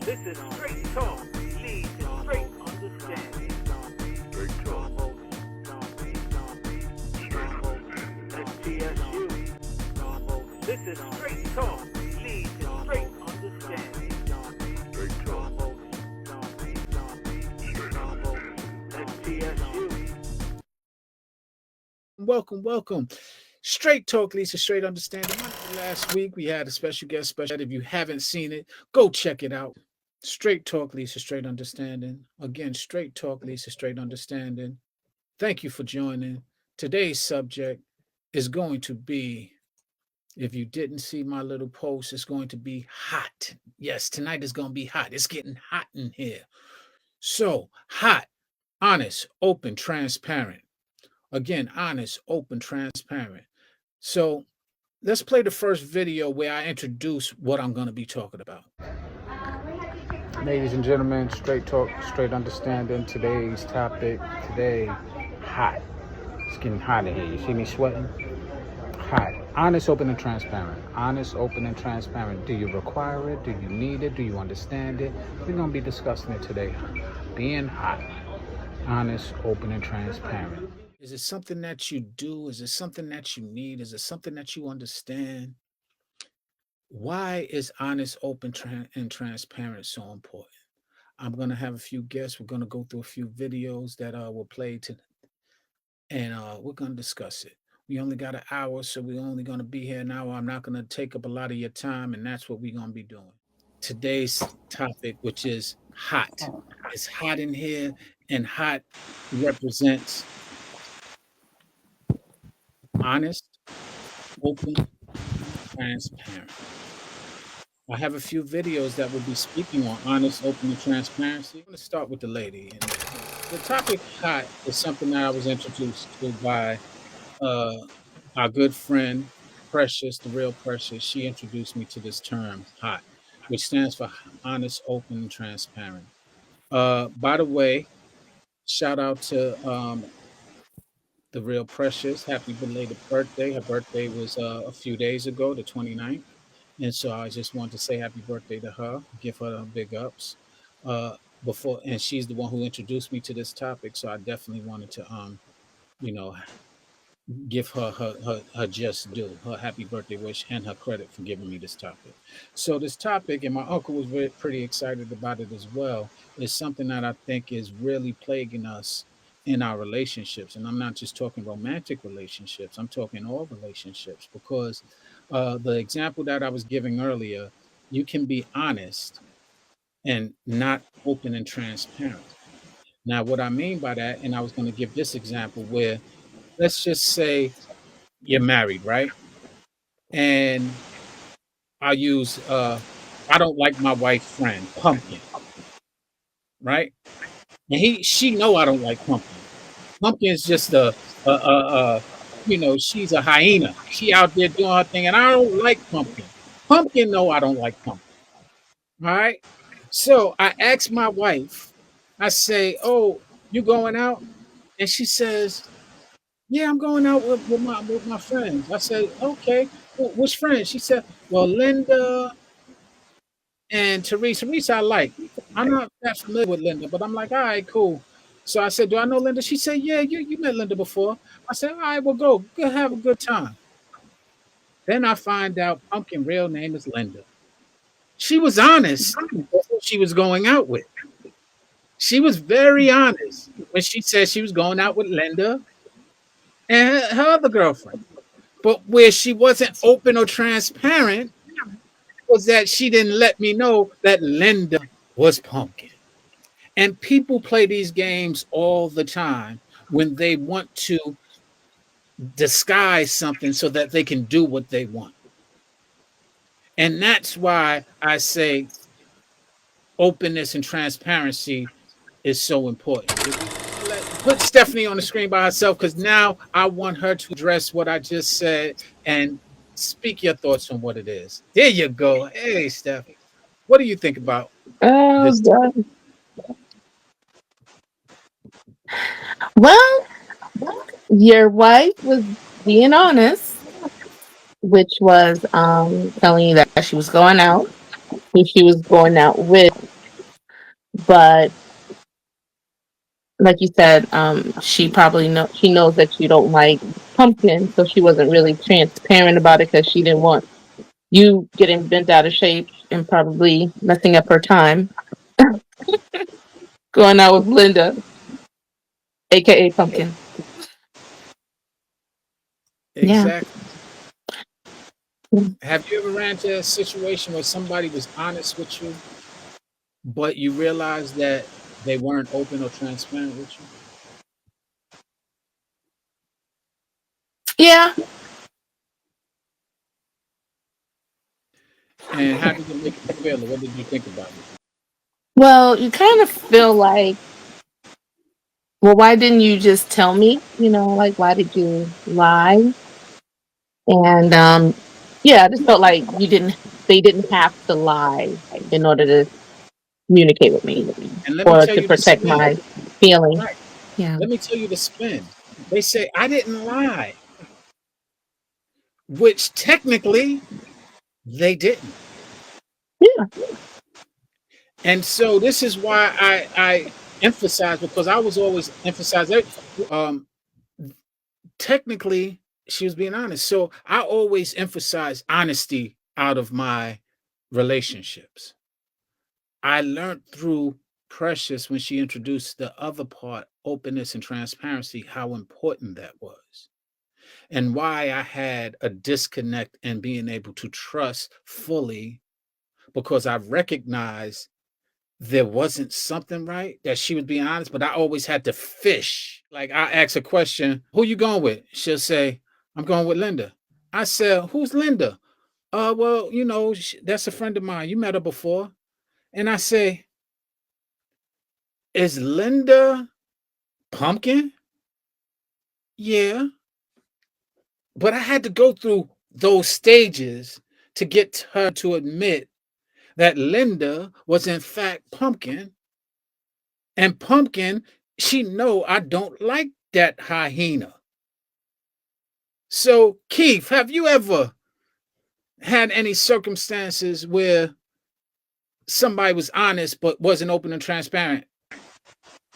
This is straight talk, lead to straight understanding. Straight talk. S.T.S.U. This is straight talk, lead to straight understanding. Straight talk. S.T.S.U. Welcome. Straight Talk leads to straight understanding. Last week we had a special guest. If you haven't seen it, go check it out. Straight Talk leads to straight understanding. Again, Straight Talk leads to straight understanding. Thank you for joining. Today's subject is going to be, if you didn't see my little post, it's going to be hot. Yes, tonight is going to be hot. It's getting hot in here. So, hot, honest, open, transparent. Again, honest, open, transparent. So let's play the first video where I introduce what I'm going to be talking about. Ladies and gentlemen, straight talk, straight understanding. Today's topic, hot. It's getting hot in here. You see me sweating? Hot. Honest, open, and transparent. Honest, open, and transparent. Do you require it? Do you need it? Do you understand it? We're going to be discussing it today. Being hot. Honest, open, and transparent. Is it something that you do? Is it something that you need? Is it something that you understand? Why is honest, open, and transparent so important? I'm going to have a few guests. We're going to go through a few videos that will play to, and we're going to discuss it. We only got an hour, so we're only going to be here an hour. I'm not going to take up a lot of your time, and that's what we're going to be doing. Today's topic, which is hot. It's hot in here, and hot represents honest, open, transparent. I have a few videos that will be speaking on honest, open, and transparency. I'm going to start with the lady. And the topic hot is something that I was introduced to by our good friend, Precious, the real Precious. She introduced me to this term, hot, which stands for honest, open, and transparent. By the way, shout out to the real Precious. Happy belated birthday. Her birthday was a few days ago, the 29th. And so I just wanted to say happy birthday to her, give her big ups. Before, and she's the one who introduced me to this topic. So I definitely wanted to you know, give her just due, her happy birthday wish and her credit for giving me this topic. So this topic, and my uncle was pretty excited about it as well, is something that I think is really plaguing us in our relationships. And I'm not just talking romantic relationships, I'm talking all relationships, because the example that I was giving earlier, you can be honest and not open and transparent. Now, what I mean by that, and I was going to give this example where, let's just say you're married, right? And I use I don't like my wife's friend, Pumpkin, right? And she know I don't like Pumpkin. Pumpkin's just she's a hyena. She out there doing her thing, and I don't like Pumpkin. Pumpkin know I don't like Pumpkin. All right. So I asked my wife, I say, "Oh, you going out?" And she says, "Yeah, I'm going out with my friends." I said, "Okay, which friends?" She said, "Well, Linda and Teresa. Teresa, I like. I'm not that familiar with Linda, but I'm like, all right, cool." So I said, "Do I know Linda?" She said, "Yeah, you met Linda before." I said, "All right, well, go have a good time." Then I find out Pumpkin real name is Linda. She was honest with who she was going out with. She was very honest when she said she was going out with Linda and her other girlfriend. But where she wasn't open or transparent was that she didn't let me know that Linda was Pumpkin. And people play these games all the time when they want to disguise something so that they can do what they want. And that's why I say openness and transparency is so important. Put Stephanie on the screen by herself, because now I want her to address what I just said and speak your thoughts on what it is. There you go. Hey, Steph. What do you think about Oh, this? God. Well, your wife was being honest, which was telling you that she was going out, who she was going out with. but like you said, she knows that you don't like pumpkin, so she wasn't really transparent about it because she didn't want you getting bent out of shape and probably messing up her time going out with Linda, aka Pumpkin. Yeah. Exactly. Have you ever ran into a situation where somebody was honest with you, but you realized that they weren't open or transparent with you? Yeah. And how did it make you feel, or what did you think about it? Well, you kind of feel like, well, why didn't you just tell me? Like, why did you lie? And yeah, I just felt like they didn't have to lie in order to communicate with me And let me or tell to you the protect spin. my feelings. Right. Yeah. Let me tell you the spin. They say I didn't lie, which technically they didn't. Yeah. And so this is why I emphasize, because I was always emphasize that technically she was being honest. So I always emphasize honesty out of my relationships. I learned through Precious when she introduced the other part, openness and transparency, how important that was. And why I had a disconnect in being able to trust fully, because I recognized there wasn't something right, that she was being honest, but I always had to fish. Like, I ask a question, who you going with? She'll say, I'm going with Linda. I said, who's Linda? Well, that's a friend of mine. You met her before. And I say, is Linda Pumpkin? Yeah. But I had to go through those stages to get her to admit that Linda was in fact Pumpkin. And Pumpkin, she know I don't like that hyena. So, Keith, have you ever had any circumstances where somebody was honest but wasn't open and transparent?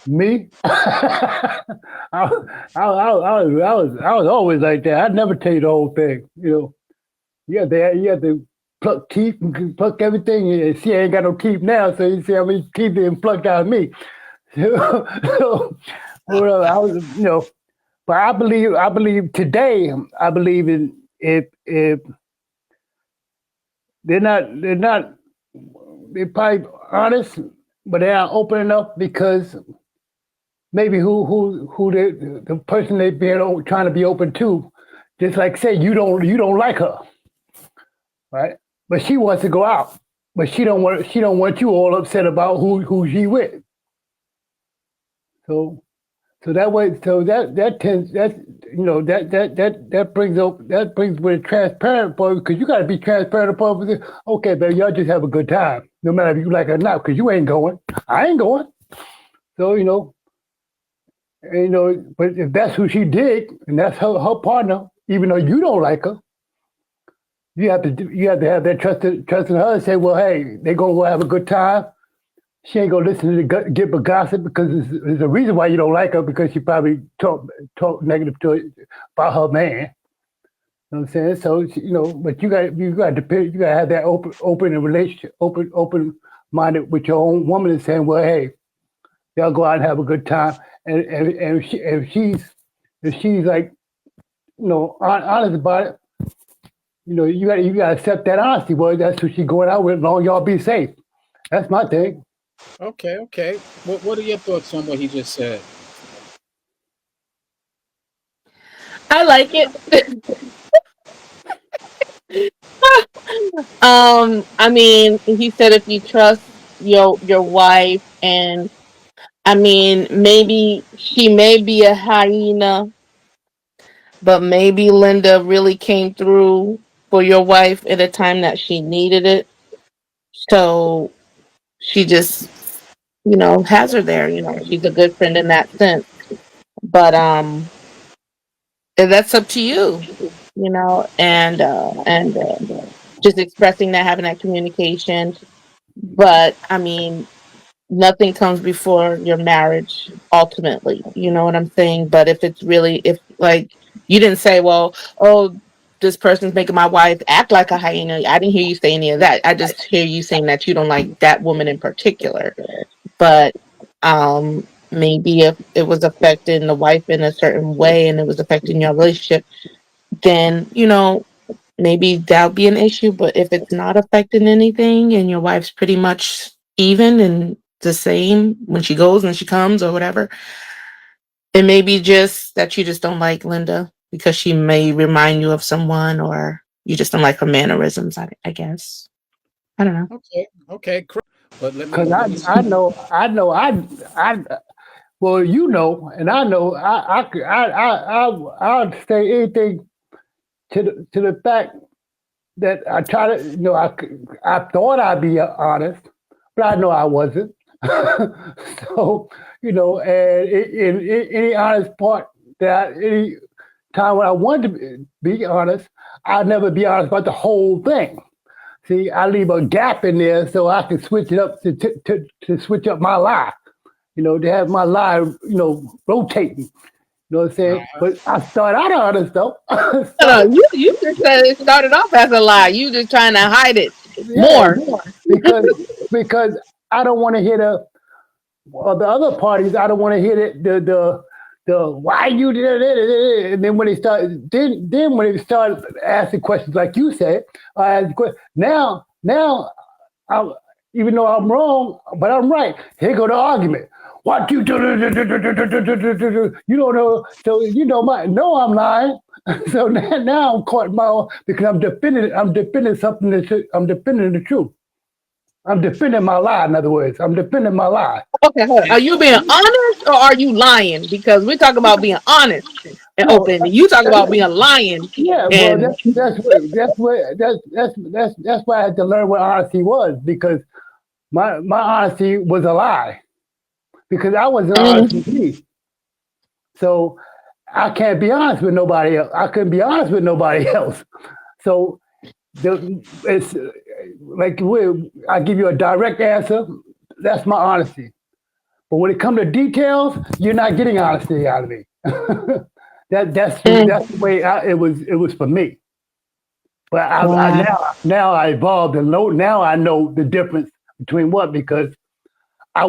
Me? I was always like that. I'd never tell you the whole thing. You had to pluck teeth and pluck everything. And she ain't got no teeth now, so you see how many teeth being plucked out of me. So, well, but I believe today. I believe in if they're not they're probably honest, but they aren't open enough because maybe who the person they being trying to be open to, just like say you don't like her, right? But she wants to go out, but she don't want you all upset about who she with. So so that way that tends that brings with a transparent part because you got to be transparent part with it. Okay, baby, y'all just have a good time, no matter if you like it or not, because you ain't going, I ain't going. So but if that's who she did, and that's her partner, even though you don't like her, you have to have that trust in her and say, well, hey, they gonna have a good time. She ain't gonna listen to the get but gossip because there's a reason why you don't like her because she probably talk negative to her, about her man. You know what I'm saying? So but you got to have that open relationship, open minded with your own woman and saying, well, hey, y'all go out and have a good time. And if she's like honest about it, you got to accept that honesty. Well, that's who she's going out with. As long as y'all be safe. That's my thing. Okay, okay. What are your thoughts on what he just said? I like it. I mean, he said if you trust your wife, and I mean, maybe she may be a hyena, but maybe Linda really came through for your wife at a time that she needed it. So she just, has her there. She's a good friend in that sense. But that's up to you, and just expressing that, having that communication. But I mean, nothing comes before your marriage ultimately. You know what I'm saying? But if it's really, if like you didn't say, well, oh, this person's making my wife act like a hyena. I didn't hear you say any of that. I just hear you saying that you don't like that woman in particular. But maybe if it was affecting the wife in a certain way and it was affecting your relationship, then maybe that'll be an issue. But if it's not affecting anything and your wife's pretty much even and the same when she goes and she comes or whatever, it may be just that you just don't like Linda because she may remind you of someone, or you just don't like her mannerisms. I guess. I don't know. Okay. But let me Because let me well, you know, and I know, I'll say anything to the fact that I try to, I thought I'd be honest, but I know I wasn't. So, and in any honest part any time when I wanted to be honest, I'd never be honest about the whole thing. See, I leave a gap in there so I can switch it up to switch up my lie. To have my lie, rotating. You know what I'm saying? But I start out honest though. No, So you just said it started off as a lie. You just trying to hide it yeah, more. because because I don't want to hear the other parties. I don't want to hear the why you did it. And then when they start then when they start asking questions like you said, I ask now I, even though I'm wrong, but I'm right. Here go the argument. What you do? You don't know. So no, I'm lying. So now I'm caught in my own because I'm defending something I'm defending the truth. I'm defending my lie. In other words, I'm defending my lie. Okay, hold on. Are and you being honest or are you lying? Because we talk about being honest and No, open, and you talk about being lying. yeah. Well, And that's why I had to learn what honesty was because my honesty was a lie because I wasn't honest mm, with me. So I can't be honest with nobody else. I couldn't be honest with nobody else. So it's like I give you a direct answer. That's my honesty. But when it comes to details, you're not getting honesty out of me. mm, That's the way it was for me. But wow. now I evolved and now I know the difference between what because I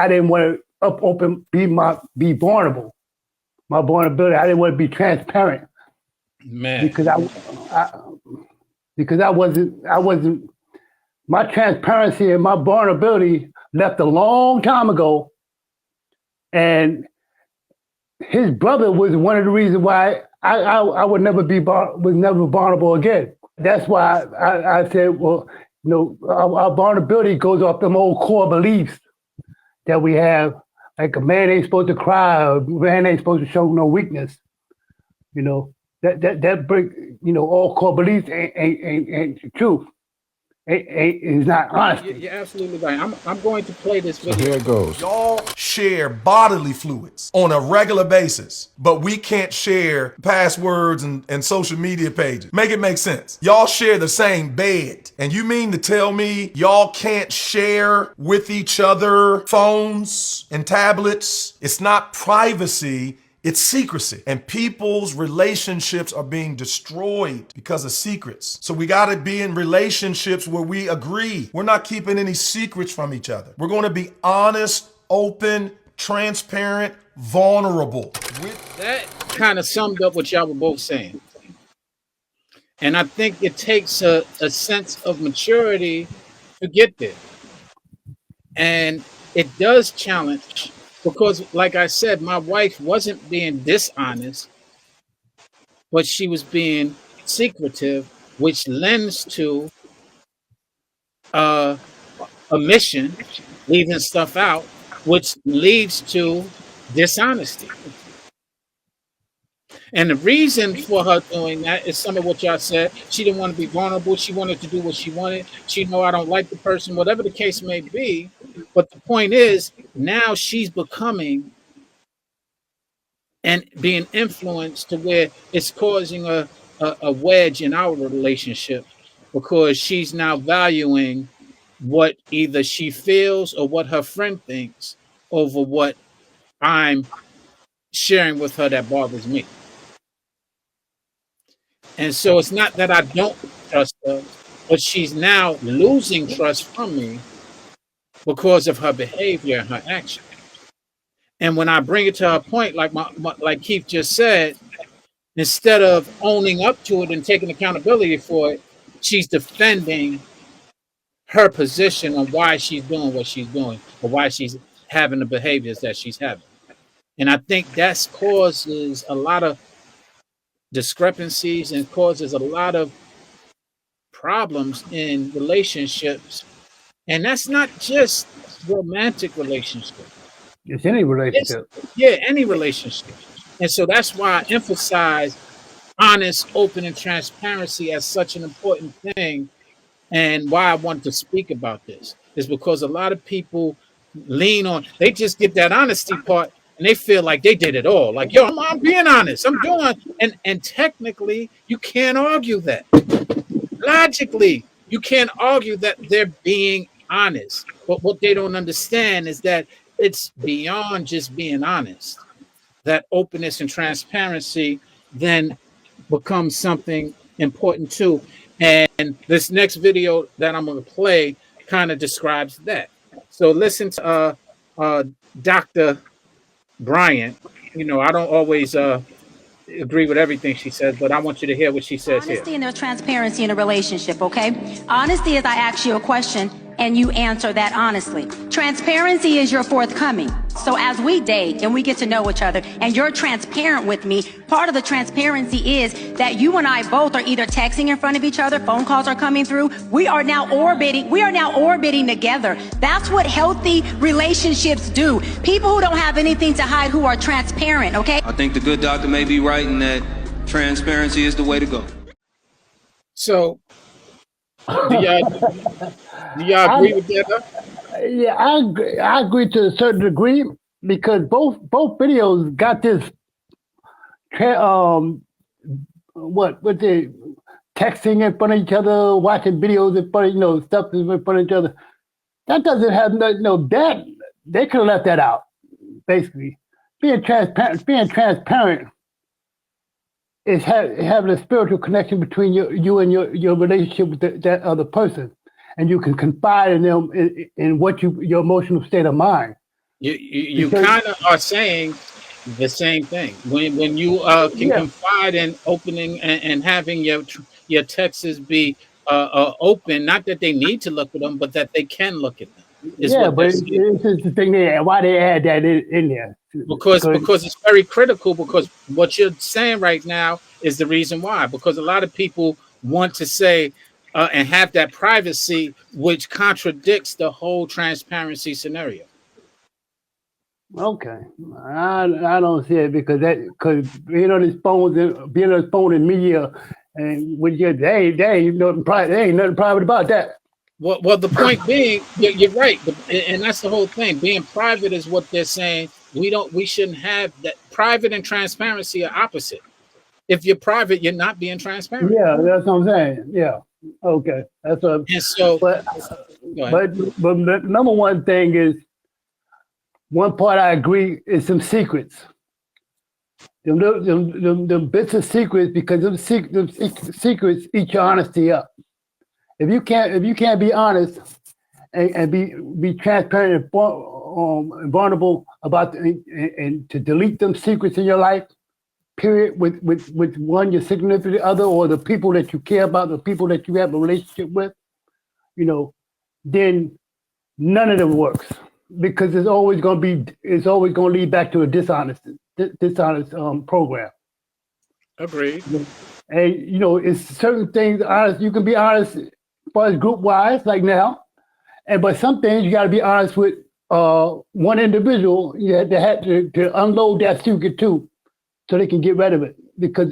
didn't want to open be vulnerable. My vulnerability. I didn't want to be transparent man, because I because I wasn't my transparency and my vulnerability left a long time ago, and his brother was one of the reasons why I would never was never vulnerable again. That's why I said, well, our vulnerability goes off them old core beliefs that we have. Like a man ain't supposed to cry, a man ain't supposed to show no weakness. You know that bring all core beliefs ain't true. It's not honesty. you're absolutely right. I'm going to play this So video. here it goes. Y'all share bodily fluids on a regular basis, but we can't share passwords and social media pages. Make it make sense. Y'all share the same bed, and you mean to tell me y'all can't share with each other phones and tablets? It's not privacy. It's secrecy. And people's relationships are being destroyed because of secrets. So we got to be in relationships where we agree. We're not keeping any secrets from each other. We're going to be honest, open, transparent, vulnerable. That kind of summed up what y'all were both saying. And I think it takes a sense of maturity to get there. And it does challenge because, like I said, my wife wasn't being dishonest, but she was being secretive, which lends to uh, omission, leaving stuff out, which leads to dishonesty. And the reason for her doing that is some of what y'all said. She didn't want to be vulnerable. She wanted to do what she wanted. She know I don't like the person, whatever the case may be. But the point is, now she's becoming and being influenced to where it's causing a wedge in our relationship because she's now valuing what either she feels or what her friend thinks over what I'm sharing with her that bothers me. And so it's not that I don't trust her, but she's now losing trust from me because of her behavior and her action. And when I bring it to her point, like like Keith just said, instead of owning up to it and taking accountability for it, she's defending her position on why she's doing what she's doing or why she's having the behaviors that she's having. And I think that causes a lot of discrepancies and causes a lot of problems in relationships. And that's not just romantic relationships. It's any It's, relationship. yeah, any relationship. And so that's why I emphasize honest, open, and transparency as such an important thing. And why I want to speak about this is because a lot of people lean on, they just get that honesty part and they feel like they did it all. Like, yo, I'm being honest. I'm doing, and technically, you can't argue that. Logically, you can't argue that they're being honest. But what they don't understand is that it's beyond just being honest. That openness and transparency then becomes something important too. And this next video that I'm going to play kind of describes that. So listen to Dr. Bryant. You know, I don't always agree with everything she says, but I want you to hear what she says here. Honesty and there's transparency in a relationship, okay? Honesty is I ask you a question and you answer that honestly. Transparency is your forthcoming. So as we date and we get to know each other and you're transparent with me, part of the transparency is that you and I both are either texting in front of each other, phone calls are coming through. We are now orbiting together. That's what healthy relationships do. People who don't have anything to hide, who are transparent, okay? I think the good doctor may be right in that transparency is the way to go. So, do y'all agree with that? Yeah, I agree to a certain degree because both videos got this what they texting in front of each other, watching videos in front of stuff in front of each other. That doesn't have that they could have left that out. Basically, being transparent is having a spiritual connection between you and your relationship with that other person. And you can confide in them in what your emotional state of mind. You kind of are saying the same thing when you can confide in opening and having your texts be open. Not that they need to look at them, but that they can look at them. But it's the thing there. Why they add that in there? Because it's very critical. Because what you're saying right now is the reason why. Because a lot of people want to say. And have that privacy, which contradicts the whole transparency scenario. Okay, I don't see it because being on his phone and media, and with your they ain't nothing private. There ain't nothing private about that. Well, the point being, you're right, and that's the whole thing. Being private is what they're saying. We shouldn't have that. Private and transparency are opposite. If you're private, you're not being transparent. Yeah, that's what I'm saying. Yeah. Okay, that's what. And so, but the number one thing is one part I agree is some secrets. Them bits of secrets because them secrets eat your honesty up. If you can't be honest and be transparent and vulnerable about and to delete them secrets in your life. Period, with one, your significant other, or the people that you care about, the people that you have a relationship with, then none of them works because it's always going to lead back to a dishonest program. Agreed. And it's certain things honest. You can be honest as far as group wise, like now, but some things you got to be honest with one individual. You have to unload that secret too. So they can get rid of it because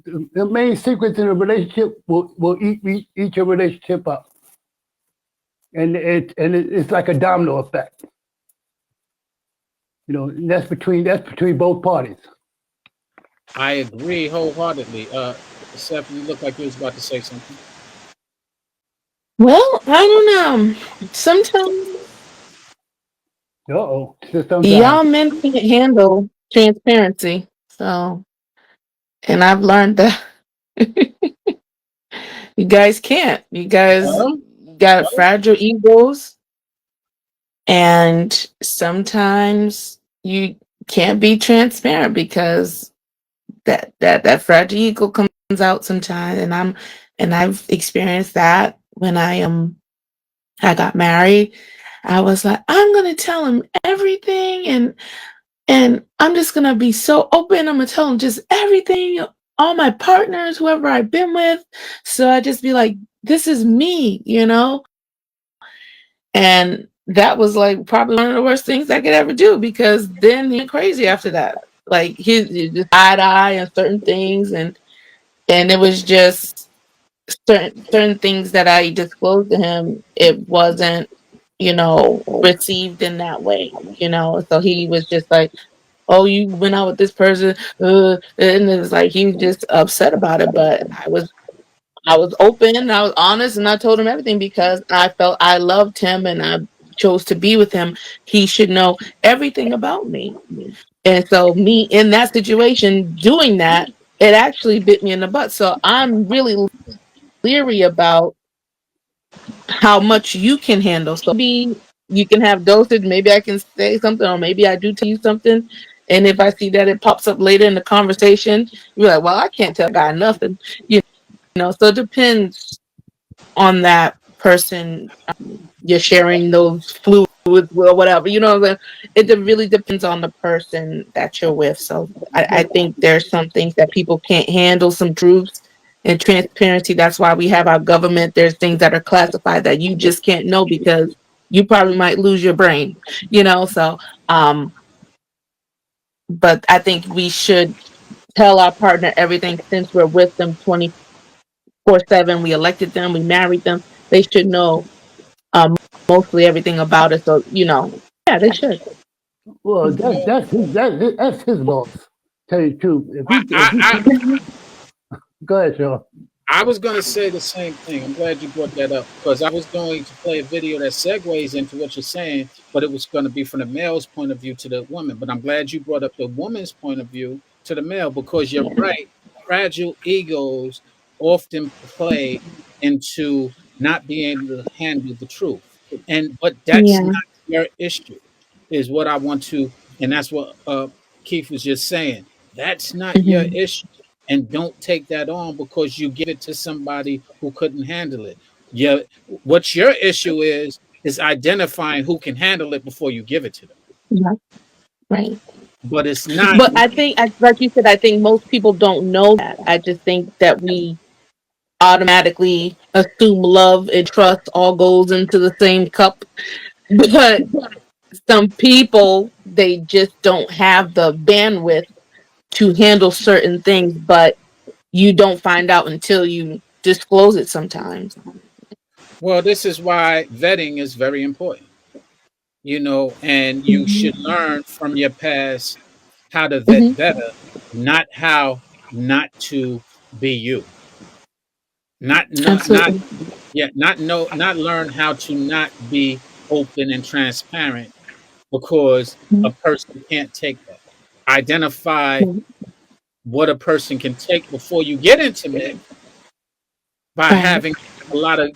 the main secrets in a relationship will eat your relationship up, and it's like a domino effect. And that's between both parties. I agree wholeheartedly. Seth, you look like you was about to say something. Well, I don't know. Sometimes Uh-oh. Sometimes. y'all men can't handle transparency. So, and I've learned that you guys can't. You guys Well, got fragile egos, and sometimes you can't be transparent because that fragile ego comes out sometimes, and I've experienced that when I got married. I was like, I'm gonna tell him everything, and I'm just gonna be so open. I'm gonna tell him just everything, all my partners, whoever I've been with. So I just be like, this is me, and that was like probably one of the worst things I could ever do, because then he went crazy after that. Like he just eye to eye on certain things, and it was just certain things that I disclosed to him. It wasn't, received in that way. So he was just like, "Oh, you went out with this person," and it was like he was just upset about it. But I was open and I was honest, and I told him everything because I felt I loved him and I chose to be with him. He should know everything about me. And so me in that situation doing that, it actually bit me in the butt. So I'm really leery about how much you can handle. So maybe you can have dosage, maybe I can say something, or maybe I do tell you something. And if I see that it pops up later in the conversation, you're like, well, I can't tell a guy nothing. So it depends on that person you're sharing those fluids with or whatever. It really depends on the person that you're with. So I think there's some things that people can't handle, some truths and transparency. That's why we have our government. There's things that are classified that you just can't know because you probably might lose your brain. Um but I think we should tell our partner everything since we're with them 24/7. We elected them, we married them. They should know mostly everything about it. So, yeah, they should. Well, that's well, that's his that's his loss. Tell you the truth. If I, he if I, he I, go ahead, Sean. I was going to say the same thing. I'm glad you brought that up because I was going to play a video that segues into what you're saying, but it was going to be from the male's point of view to the woman. But I'm glad you brought up the woman's point of view to the male because you're Yeah. right. Fragile egos often play into not being able to handle the truth. But that's Yeah. not your issue, is what I want to, and that's what Keith was just saying. That's not your Hmm. issue, and don't take that on because you give it to somebody who couldn't handle it. Yeah, what your issue is identifying who can handle it before you give it to them. Yeah. Right. But it's not. But I think, like you said, I think most people don't know that. I just think that we automatically assume love and trust all goes into the same cup. But some people, they just don't have the bandwidth to handle certain things. But you don't find out until you disclose it sometimes. Well, this is why vetting is very important. And you Hmm. should learn from your past how to vet Hmm. better, not how not to be you. Not Absolutely. yeah, not learn how to not be open and transparent because a person can't take that. Identify Mhm. what a person can take before you get intimate by Right. having a lot of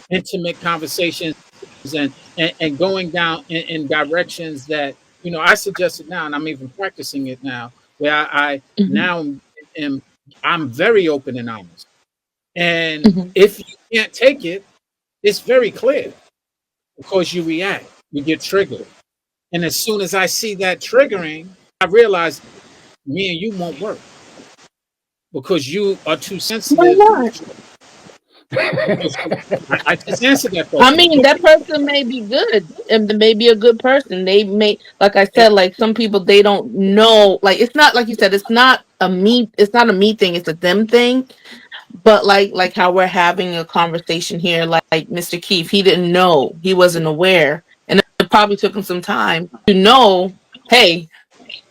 intimate conversations and going down in directions that I suggest it now, and I'm even practicing it now, where I Hmm. now am I'm very open and honest. And Hmm. if you can't take it, it's very clear because you react, you get triggered. And as soon as I see that triggering, I realize me and you won't work because you are too Why sensitive. not? Because I just answered that I question. mean, that person may be good and they may be a good person. They may, like I It, said, like some people, they don't know. Like it's not like you said. It's not a me thing. It's a them thing. But like how we're having a conversation here, like Mr. Keith, he didn't know. He wasn't aware, and it probably took him some time to know. Hey,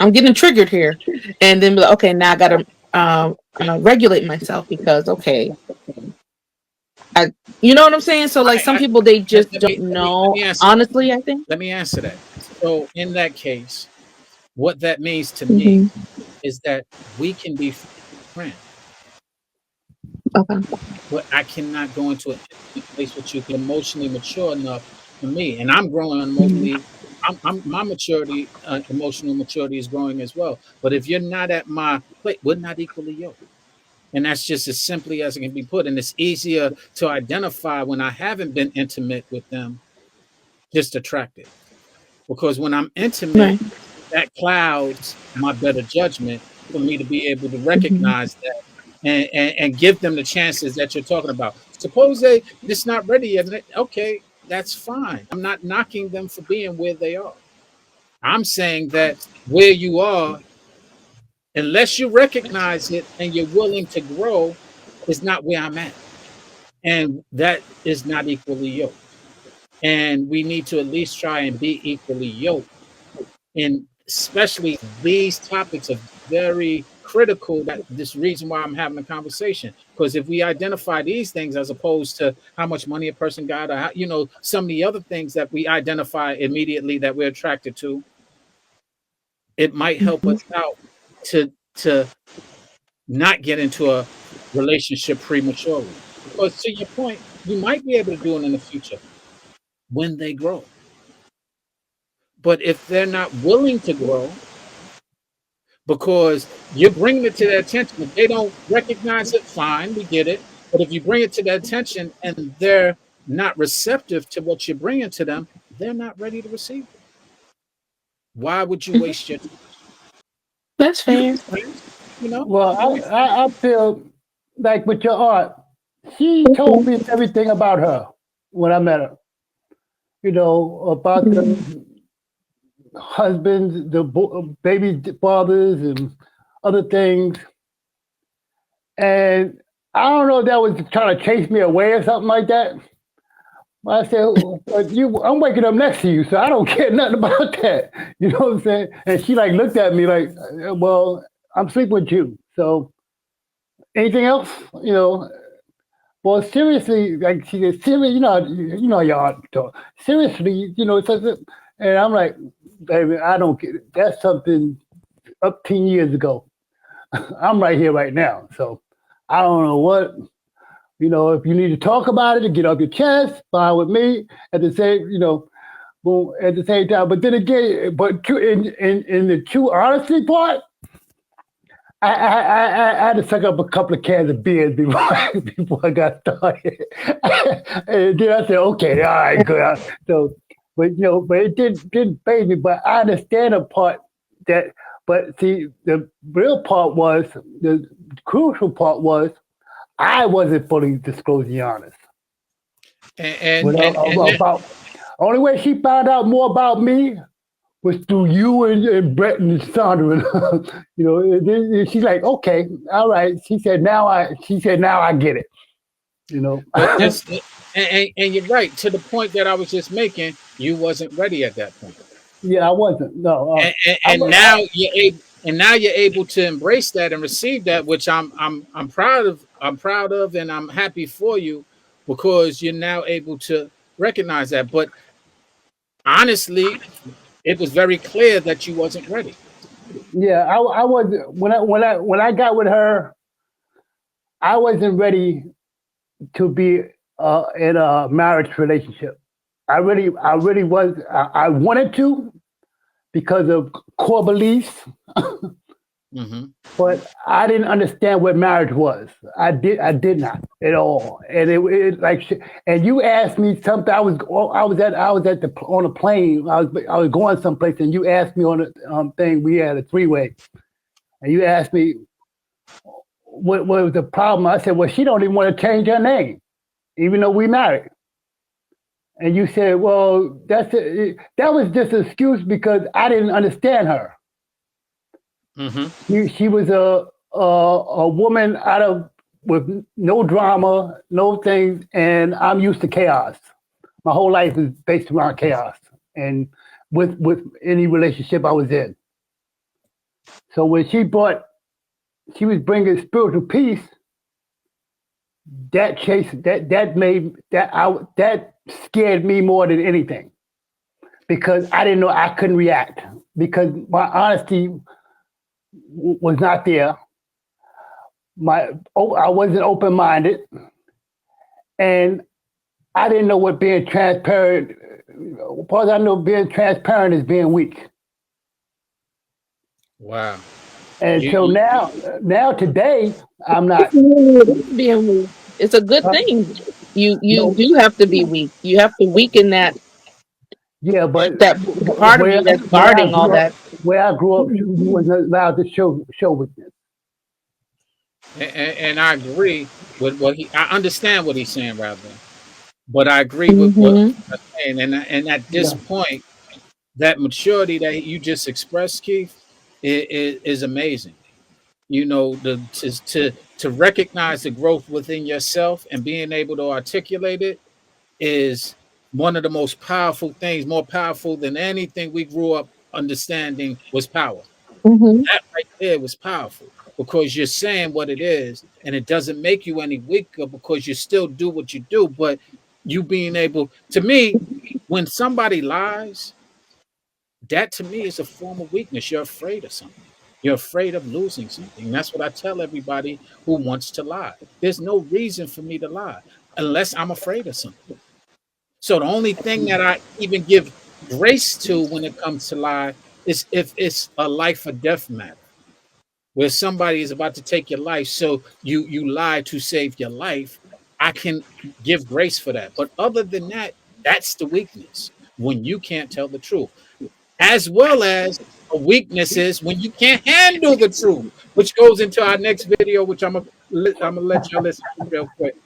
I'm getting triggered here, and then be like, okay, now I gotta regulate myself because okay, I, you know what I'm saying? So like some I people they let, just let don't me let know. me answer that. Honestly, I think. Let me answer that. So in that case, what that means to me Hmm. is that we can be friends, Okay. but I cannot go into an intimate place with you emotionally mature enough for me. And I'm growing Hmm. emotionally. My maturity, emotional maturity is growing as well. But if you're not at my plate, we're not equally yoked. And that's just as simply as it can be put. And it's easier to identify when I haven't been intimate with them, just attracted. Because when I'm intimate, Right. that clouds my better judgment for me to be able to Hmm. recognize that and give them the chances that you're talking about. Suppose it's not ready yet. Okay, that's fine. I'm not knocking them for being where they are. I'm saying that where you are, unless you recognize it and you're willing to grow, is not where I'm at. And that is not equally yoked. And we need to at least try and be equally yoked. And especially these topics are very critical. That this reason why I'm having a conversation, because if we identify these things as opposed to how much money a person got, or how, some of the other things that we identify immediately that we're attracted to, it might help Hmm. us out to not get into a relationship prematurely. Because to your point, you might be able to do it in the future when they grow. But if they're not willing to grow, because you're bringing it to their attention. If they don't recognize it, fine, we get it. But if you bring it to their attention and they're not receptive to what you're bringing to them, they're not ready to receive it. Why would you Hmm. waste your time? That's You can fair. be friends, you know? Well, You can be friends. I feel like with your aunt, she told me everything about her when I met her. About Hmm. the husbands, the baby fathers, and other things. And I don't know if that was trying to chase me away or something like that. I said, but I'm waking up next to you, so I don't care nothing about that. You know what I'm saying? And she like looked at me like, well, I'm sleeping with you. So anything else? You know, well, seriously, like she said, seriously, y'all talk. Seriously, and I'm like, baby, I don't get it. That's something up 10 years ago. I'm right here, right now. So I don't know what, if you need to talk about it and get off your chest, fine with me. At the same, boom, at the same time. But then again, in the true honesty part, I had to suck up a couple of cans of beers before I got started. And then I said, okay, all right, good. So, but it didn't faze me. But I understand the part that. But see, the real part was the crucial part was I wasn't fully disclosing honest. And Without, and and that, about only way she found out more about me was through you and Brett and Sandra. And then she's like, okay, all right. She said, now I get it. You know. but just and you're right, to the point that I was just making, you wasn't ready at that point. Yeah, I wasn't. No, and, and, I, and now you're able to embrace that and receive that, which I'm proud of. I'm proud of, and I'm happy for you because you're now able to recognize that. But honestly, it was very clear that you wasn't ready. yeah, I was when I got with her, I wasn't ready to be in a marriage relationship. I really was. I wanted to because of core beliefs, Hmm. but I didn't understand what marriage was. I did not at all. And it like, and you asked me something. I was at the on a plane. I was going someplace, and you asked me on a thing. We had a three-way, and you asked me what was the problem. I said, well, she don't even want to change her name, even though we married. And you said, well, that was just an excuse because I didn't understand her. Hmm. She was a woman out of with no drama, no things, and I'm used to chaos. My whole life is based around chaos, and with any relationship I was in. So when she was bringing spiritual peace, that chase that made that scared me more than anything because I didn't know I couldn't react because my honesty was not there. I wasn't open minded, and I didn't know what being transparent. As far as I know, being transparent is being weak. Wow. And You, so you, now today, I'm It's not. really being weak. It's a good thing. You No, do have to be weak. You have to weaken yeah, but that part of where you that's where I guarding all grew up, that. where I grew up, you wasn't allowed to show weakness. and I agree with what he. I understand what he's saying, rather, but I agree with what Hmm. I'm saying. And at this Yeah. point, that maturity that you just expressed, Keith, is amazing. You know, to recognize the growth within yourself and being able to articulate it is one of the most powerful things, more powerful than anything we grew up understanding was power. Hmm. That right there was powerful because you're saying what it is, and it doesn't make you any weaker because you still do what you do. But you being able to me, when somebody lies, that to me is a form of weakness. You're afraid of something. You're afraid of losing something. And that's what I tell everybody who wants to lie. There's no reason for me to lie unless I'm afraid of something. So the only thing that I even give grace to when it comes to lie is if it's a life or death matter where somebody is about to take your life, so you lie to save your life. I can give grace for that. But other than that, that's the weakness when you can't tell the truth, as well as a weakness is when you can't handle the truth, which goes into our next video, which I'm gonna let y'all listen to real quick.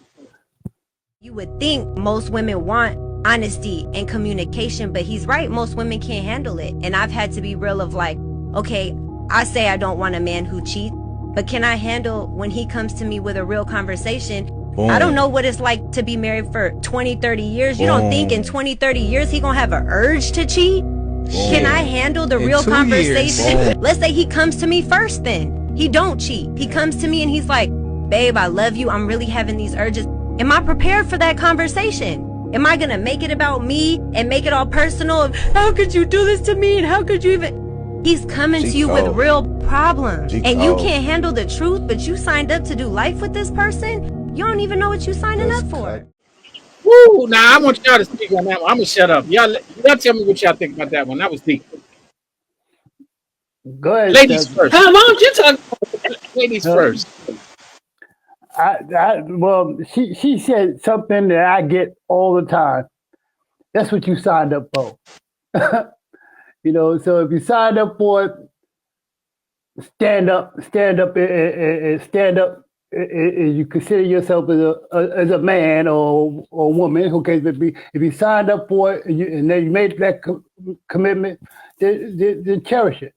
You would think most women want honesty and communication, but he's right. Most women can't handle it. And I've had to be real of like, okay, I say I don't want a man who cheats, but can I handle when he comes to me with a real conversation? Boom. I don't know what it's like to be married for 20, 30 years. You don't think in 20, 30 years he gonna have an urge to cheat? Boom. Can I handle the real conversation? Let's say he comes to me first then. He don't cheat. He comes to me and he's like, babe, I love you. I'm really having these urges. Am I prepared for that conversation? Am I gonna make it about me and make it all personal? Of, how could you do this to me? And how could you even? He's coming to you with real problems. And you can't handle the truth, but you signed up to do life with this person? You don't even know what you're signing up for. Woo! Now I want y'all to speak on that one. I'm gonna shut up. Y'all tell me what y'all think about that one. That was deep. Go ahead, Ladies Steph. first. Why don't you talk? Ladies Uh, first. well, she said something that I get all the time. That's what you signed up for. So if you signed up for it, stand up, and stand up. You consider yourself as a man or woman, okay? If you signed up for it and then you made that commitment, then cherish it.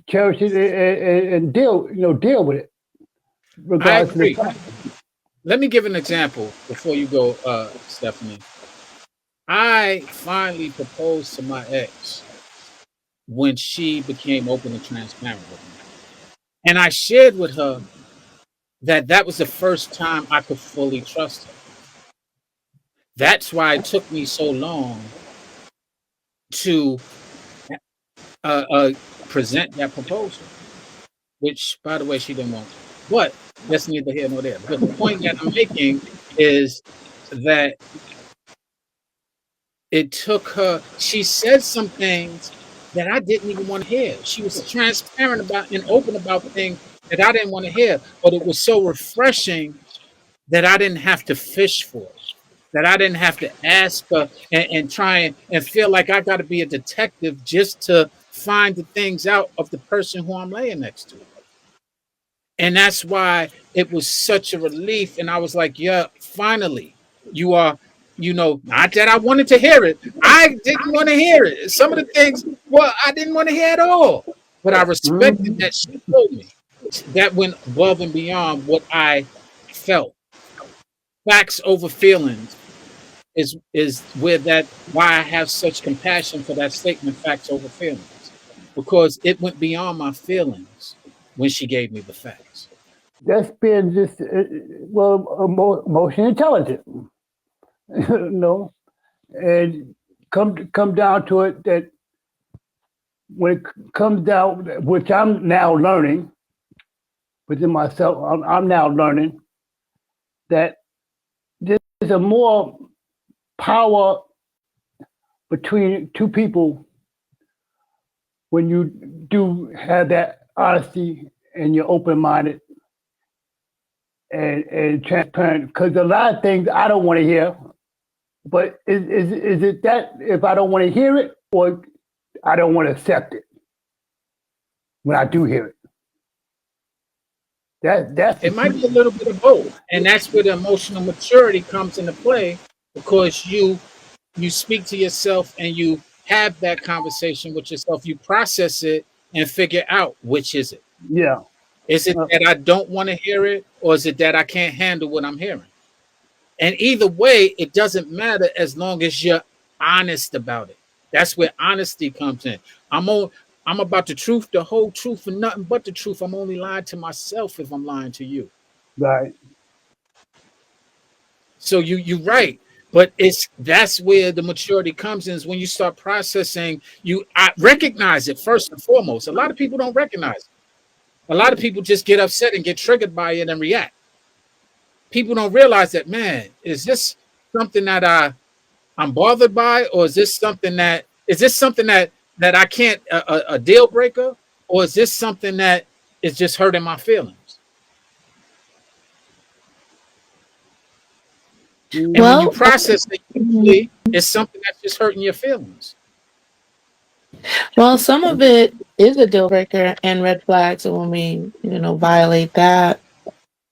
Cherish it and deal with it, I regardless of the agree. fact. Let me give an example before you go, Stephanie. I finally proposed to my ex when she became open and transparent with me. And I shared with her that that was the first time I could fully trust her. That's why it took me so long to uh, uh, present that proposal, which, by the way, she didn't want. But that's neither here nor there. But the point that I'm making is that it took her, she said some things that I didn't even want to hear. She was transparent about and open about things that I didn't want to hear. But it was so refreshing that I didn't have to fish for it, that I didn't have to ask her and try and feel like I got to be a detective just to find the things out of the person who I'm laying next to. And that's why it was such a relief. And I was like, yeah, finally, you are, not that I wanted to hear it. I didn't want to hear it. Some of the things, well, I didn't want to hear at all. But I respected Mhm. that she told me. That went above and beyond what I felt. Facts over feelings is where that why I have such compassion for that statement, facts over feelings. Because it went beyond my feelings when she gave me the facts. That's being just emotionally intelligent, you know. And come down to it that when it comes down, which I'm now learning within myself, I'm now learning that there's a more power between two people when you do have that honesty and you're open minded and transparent. Because a lot of things I don't want to hear, but is it that if I don't want to hear it or I don't want to accept it when I do hear it? That's the It might be key. a little bit of both, and that's where the emotional maturity comes into play because you speak to yourself and you have that conversation with yourself. You process it and figure out which is it. Yeah. Is it Uh, that I don't want to hear it, or is it that I can't handle what I'm hearing? And either way, it doesn't matter as long as you're honest about it. That's where honesty comes in. I'm on. I'm about the truth, the whole truth, and nothing but the truth. I'm only lying to myself if I'm lying to you. right. So you're right, but that's where the maturity comes in is when you start processing. I recognize it first and foremost. A lot of people don't recognize it. A lot of people just get upset and get triggered by it and react. People don't realize that, man, is this something that I'm bothered by, or is this something that I can't a deal breaker, or is this something that is just hurting my feelings? And when you Well, process it, mhm. usually it's something that's just hurting your feelings. Well, some of it is a deal breaker and red flags. So when we, violate that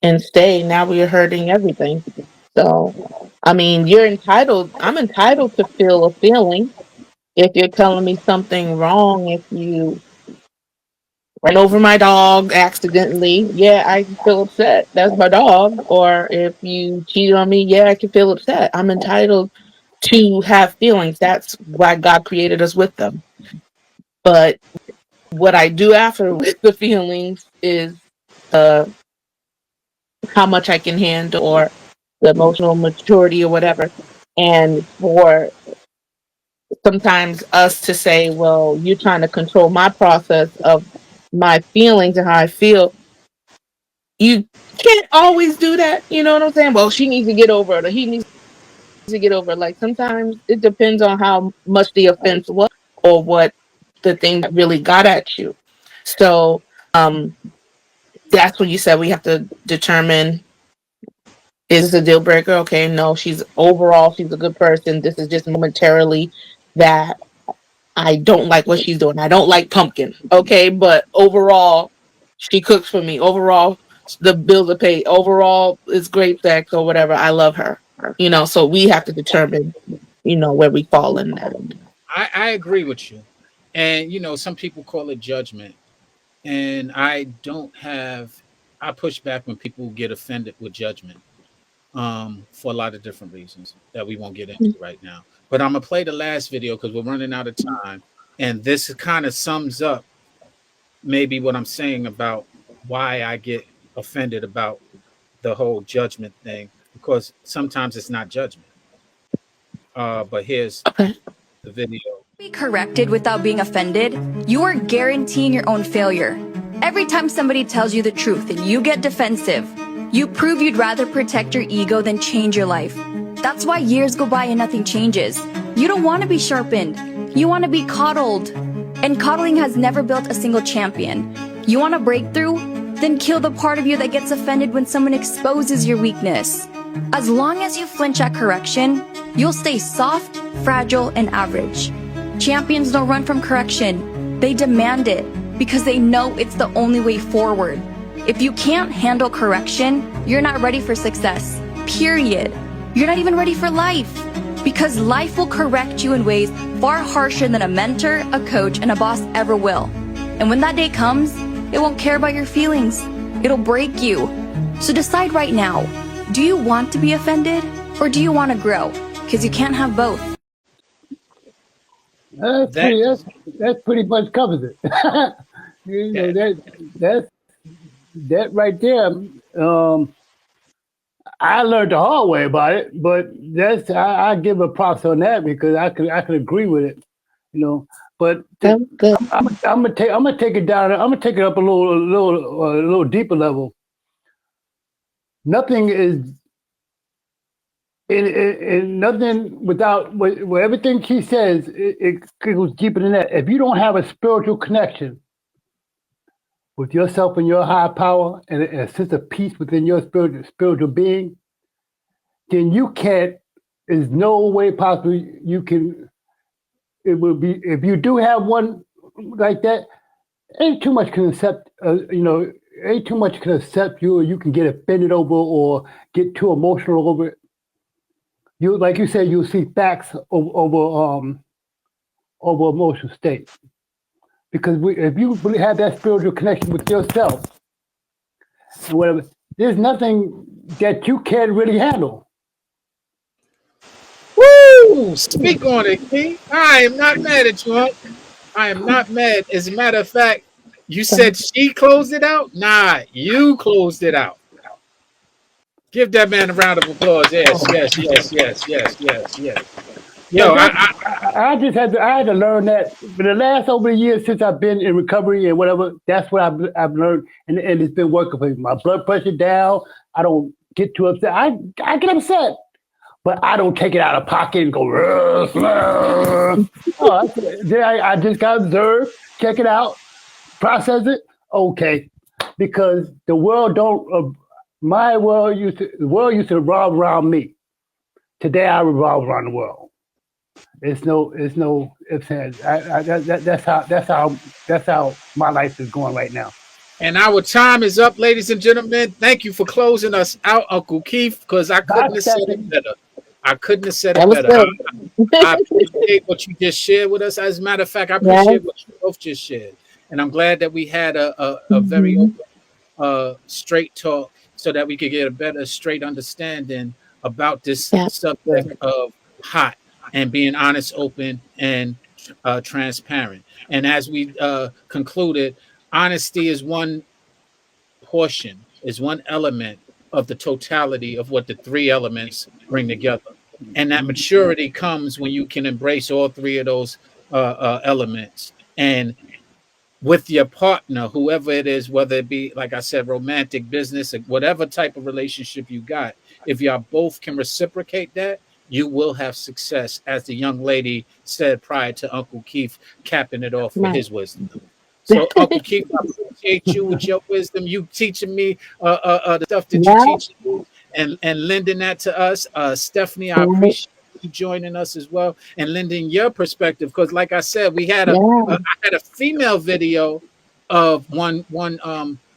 and stay, now we are hurting everything. So, I mean, I'm entitled to feel a feeling. If you're telling me something wrong, if you ran over my dog accidentally, yeah, I can feel upset. That's my dog. Or if you cheated on me, yeah, I can feel upset. I'm entitled to have feelings. That's why God created us with them. But what I do after with the feelings is uh, how much I can handle or the emotional maturity or whatever. And for sometimes us to say, well, you're trying to control my process of my feelings and how I feel. You can't always do that. You know what I'm saying? Well, she needs to get over it or he needs to get over it. Like sometimes it depends on how much the offense was or what the thing that really got at you. So that's when you said we have to determine, is this a deal breaker? Okay, no, she's a good person. This is just momentarily that I don't like what she's doing. I don't like pumpkin. Okay, but overall, she cooks for me. Overall, the bills are paid. Overall, it's great sex or whatever. I love her. So we have to determine, where we fall in that. I agree with you. And some people call it judgment. And I push back when people get offended with judgment for a lot of different reasons that we won't get into right now. But I'm gonna play the last video because we're running out of time, and this kind of sums up maybe what I'm saying about why I get offended about the whole judgment thing because sometimes it's not judgment. But here's Okay. the video. Be corrected without being offended, you are guaranteeing your own failure. Every time somebody tells you the truth and you get defensive, you prove you'd rather protect your ego than change your life. That's why years go by and nothing changes. You don't want to be sharpened. You want to be coddled. And coddling has never built a single champion. You want a breakthrough? Then kill the part of you that gets offended when someone exposes your weakness. As long as you flinch at correction, you'll stay soft, fragile, and average. Champions don't run from correction. They demand it because they know it's the only way forward. If you can't handle correction, you're not ready for success. Period. You're not even ready for life because life will correct you in ways far harsher than a mentor, a coach, and a boss ever will. And when that day comes, it won't care about your feelings. It'll break you. So decide right now, do you want to be offended or do you want to grow? Because you can't have both. That's That pretty. That's pretty much covers it. that That's that right there, I learned the hard way about it, but I give a props on that because I can agree with it, you know. But That's good. I'm gonna take it down. I'm gonna take it up a little deeper level. Nothing is in nothing without with everything she says. It goes deeper than that. If you don't have a spiritual connection with yourself and your higher power and a sense of peace within your spiritual being, then you can't. There's no way possible you can. It will be if you do have one like that. Ain't too much can accept. Ain't too much can accept you, or you can get offended over, or get too emotional over it. You like you said, you'll see facts over emotional state. Because if you really have that spiritual connection with yourself and whatever, there's nothing that you can't really handle. Woo! Speak on it, King. I am not mad at you, Hunk. I am not mad. As a matter of fact, you said she closed it out? Nah, you closed it out. Give that man a round of applause. Yes, yes, yes, yes, yes, yes, yes. But Yo, I had to learn that for the last over the years since I've been in recovery and whatever. That's what I've learned, and it's been working for me. My blood pressure down. I don't get too upset. I get upset, but I don't take it out of pocket and go. I just got to observe, check it out, process it. Okay, because the world don't. My world the world used to revolve around me. Today I revolve around the world. It's no ifs ands. That's how my life is going right now. and our time is up, ladies and gentlemen. Thank you for closing us out, Uncle Keith, because I Bye, couldn't have said it Stephanie. better. I couldn't have said That it was better. good. I appreciate what you just shared with us. As a matter of fact, I Yeah. appreciate what you both just shared. And I'm glad that we had a very Hmm. open, straight talk so that we could get a better, straight understanding about this Yeah. subject of hot and being honest, open, and transparent. And as we concluded, honesty is one portion, is one element of the totality of what the three elements bring together. And that maturity comes when you can embrace all three of those elements. And with your partner, whoever it is, whether it be, like I said, romantic, business, whatever type of relationship you got, if y'all both can reciprocate that, you will have success, as the young lady said prior to Uncle Keith capping it off with Right. his wisdom. So, Uncle Keith, I appreciate you with your wisdom. You teaching me the stuff that you Yeah. teach me and lending that to us. Stephanie, I Right. appreciate you joining us as well and lending your perspective. Because, like I said, Yeah. I had a female video of one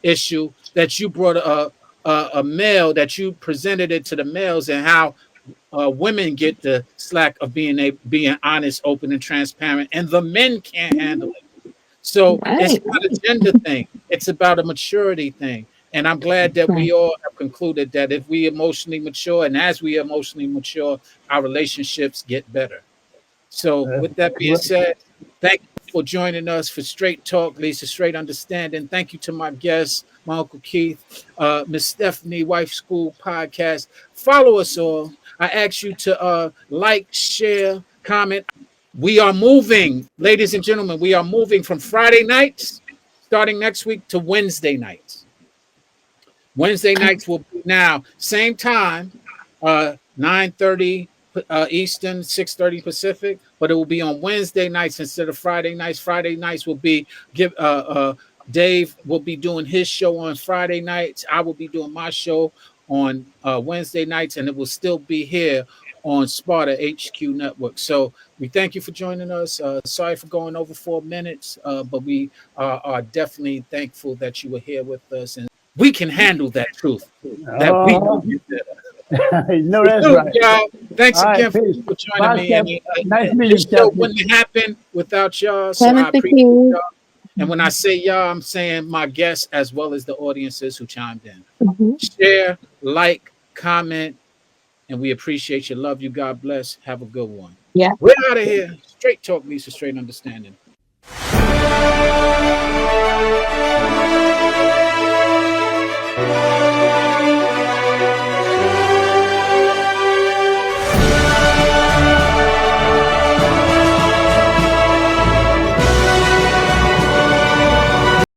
issue that you brought a male that you presented it to the males and how women get the slack of being honest, open, and transparent, and the men can't handle it. So it's Right. not a gender thing; it's about a maturity thing. And I'm glad that Right. we all have concluded that if we emotionally mature, and as we emotionally mature, our relationships get better. So, with that being Correct. said, thank you for joining us for Straight Talk, Lisa Straight Understanding. Thank you to my guests, my Uncle Keith, Miss Stephanie, Wife School Podcast. Follow us all. I ask you to like, share, comment. We are moving, ladies and gentlemen, we are moving from Friday nights starting next week to Wednesday nights. Wednesday nights will be now same time, 9:30 Eastern, 6:30 Pacific, but it will be on Wednesday nights instead of Friday nights. Friday nights will be give Dave will be doing his show on Friday nights. I will be doing my show on Wednesday nights, and it will still be here on Sparta HQ Network. So we thank you for joining us. Sorry for going over 4 minutes, but we are definitely thankful that you were here with us, and we can handle that truth that we know Uh, you better. no, We that's do, right. y'all. Thanks All right, again peace. for joining Bye, me. Steph. And Nice meeting you, this show Stephanie. wouldn't happen without y'all. So I Tennessee appreciate King. y'all. And when I say y'all, I'm saying my guests as well as the audiences who chimed in. Hmm. Share, like, comment, and we appreciate you. Love you. God bless. Have a good one. Yeah. We're out of here. Straight talk, Lisa. Straight understanding.